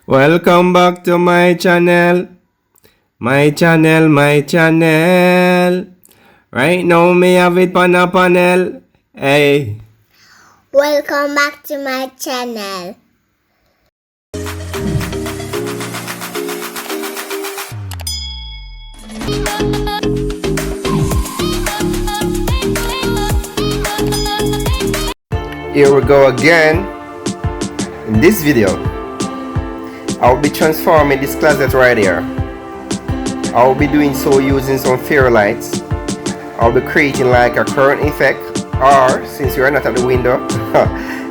Welcome back to my channel. My channel. Right now me have it on a panel. Hey. Welcome back to my channel. Here we go again. In this video, I will be transforming this closet right here. I will be doing so using some fairy lights. I'll be creating like a curtain effect, or since you are not at the window,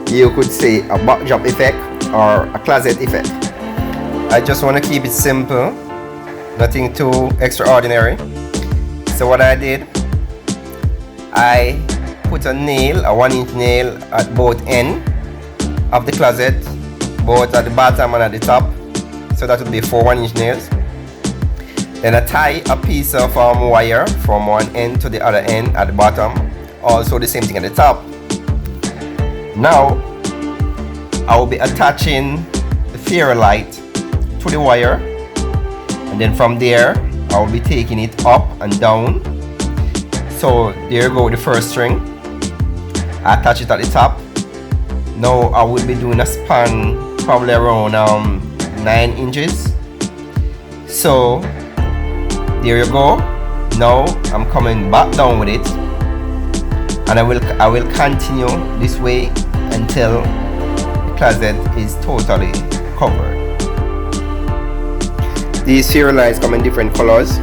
you could say a backdrop effect or a closet effect. I just want to keep it simple, nothing too extraordinary. So what I did, I put a nail, a 1-inch nail at both ends of the closet, both at the bottom and at the top. So that would be 4 1-inch nails. Then I tie a piece of wire from one end to the other end at the bottom. Also the same thing at the top. Now I will be attaching the fairy light to the wire, and then from there I will be taking it up and down. So there you go, the first string. I attach it at the top. Now I will be doing a span probably around 9 inches. So there you go. Now I'm coming back down with it, and I will continue this way until the closet is totally covered. These fairy lights come in different colors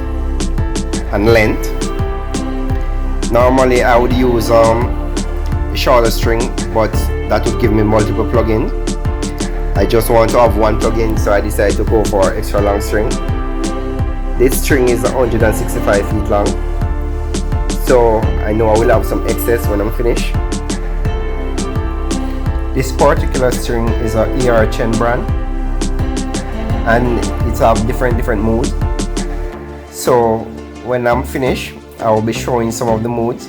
and length. Normally I would use a shorter string, but that would give me multiple plugins. I just want to have one plugin, so I decided to go for extra long string. This string is 165 feet long, so I know I will have some excess when I'm finished. This particular string is a ER10 brand, and it's have different moods. So when I'm finished, I will be showing some of the moods.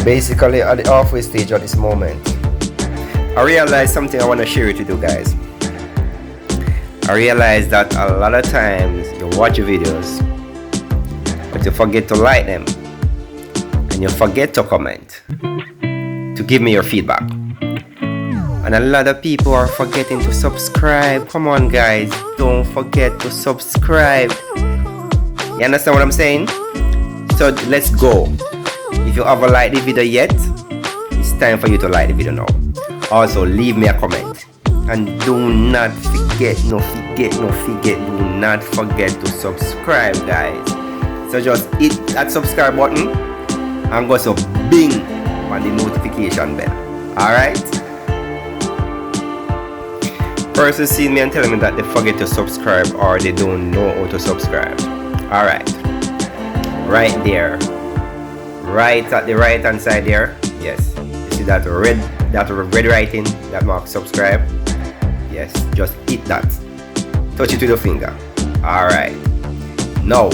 Basically at the halfway stage at this moment, I realized something I want to share with you guys. I realized that a lot of times you watch your videos, but you forget to like them, and you forget to comment, to give me your feedback. And a lot of people are forgetting to subscribe. Come on guys, don't forget to subscribe. You understand what I'm saying? So let's go. If you haven't liked the video yet, it's time for you to like the video now. Also leave me a comment, and do not forget, do not forget to subscribe guys. So just hit that subscribe button and go so bing on the notification bell. Alright? Person see me and telling me that they forget to subscribe, or they don't know how to subscribe. Alright, right there, right at the right hand side there, yes, you see that red writing that marks subscribe? Yes, just hit that, touch it with your finger. Alright, now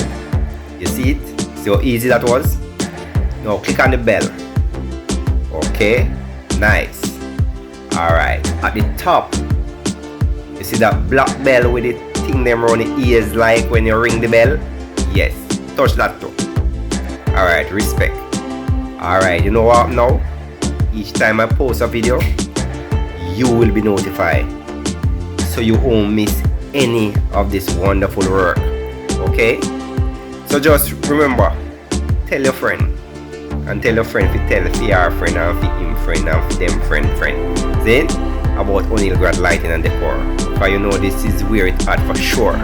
you see it, see how easy that was? Now click on the bell. Okay, nice. Alright, at the top you see that black bell with the thing them around the ears, like when you ring the bell? Yes, touch that too. Alright, respect. Alright, you know what now? Each time I post a video, you will be notified, so you won't miss any of this wonderful work. Okay? So just remember, tell your friend, and tell your friend to tell your friend, and for him friend, and for them friend. See? About Oneil Grad Lighting and Decor. Because you know this is where it's at for sure.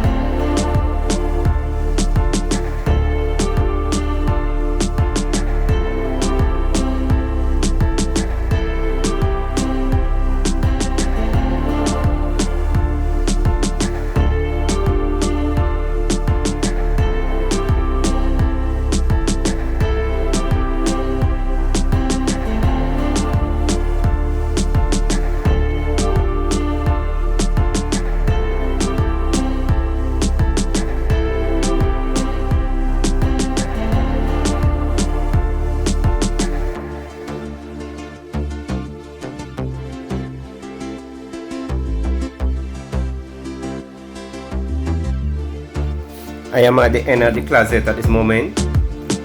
am at the end of the closet at this moment.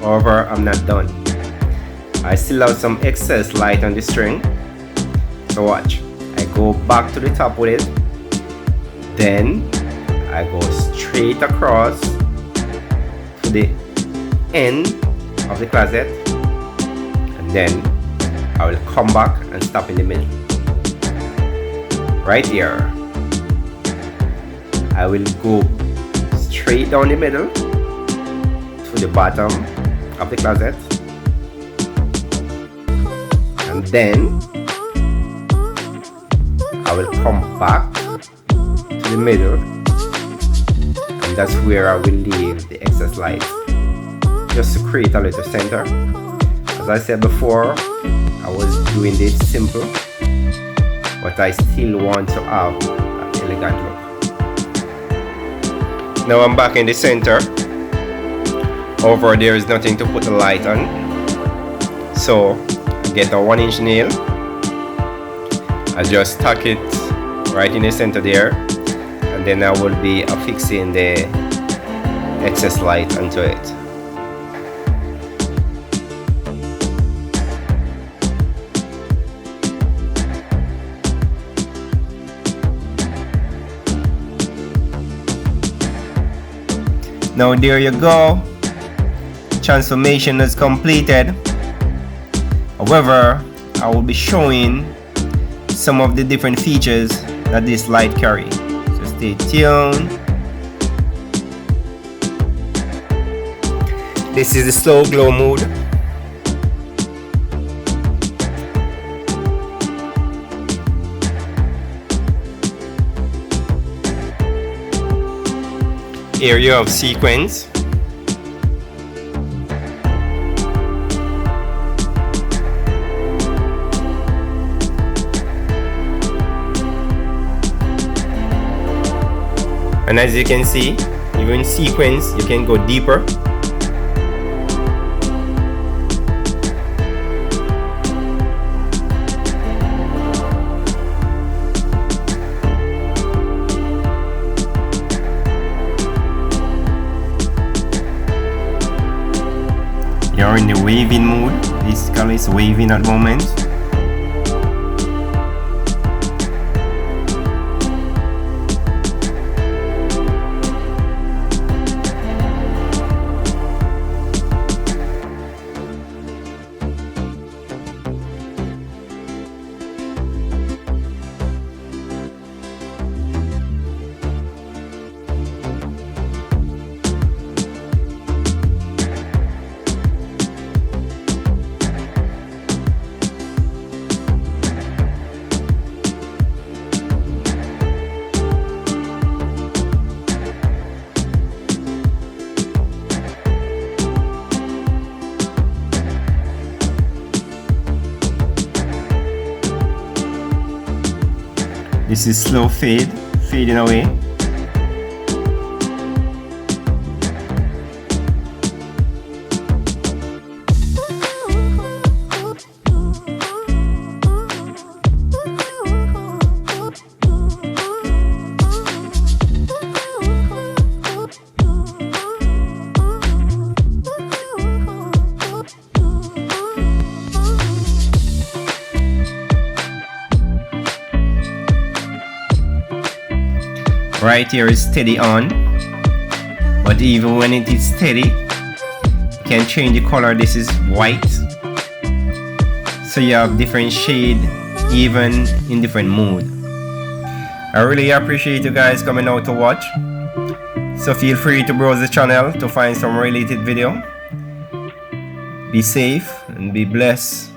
However, I'm not done. I still have some excess light on the string. So watch. I go back to the top with it. Then I go straight across to the end of the closet. And then I will come back and stop in the middle. Right here. I will go straight down the middle to the bottom of the closet, and then I will come back to the middle, and that's where I will leave the excess light, just to create a little center. As I said before, I was doing this simple, but I still want to have an elegant look. Now I'm back in the center. Over there is nothing to put the light on, so I get a 1-inch nail. I just tuck it right in the center there, and then I will be affixing the excess light onto it. Now there you go. Transformation is completed. However, I will be showing some of the different features that this light carries. So stay tuned. This is the slow glow mode. Area of sequence. And as you can see, even in sequence, you can go deeper. You're in the waving mode. This color is waving at the moment. This is slow fade, fading away. Right here is steady on, but even when it is steady, you can change the color. This is white, so you have different shade even in different mood. I really appreciate you guys coming out to watch, so feel free to browse the channel to find some related video. Be safe and be blessed.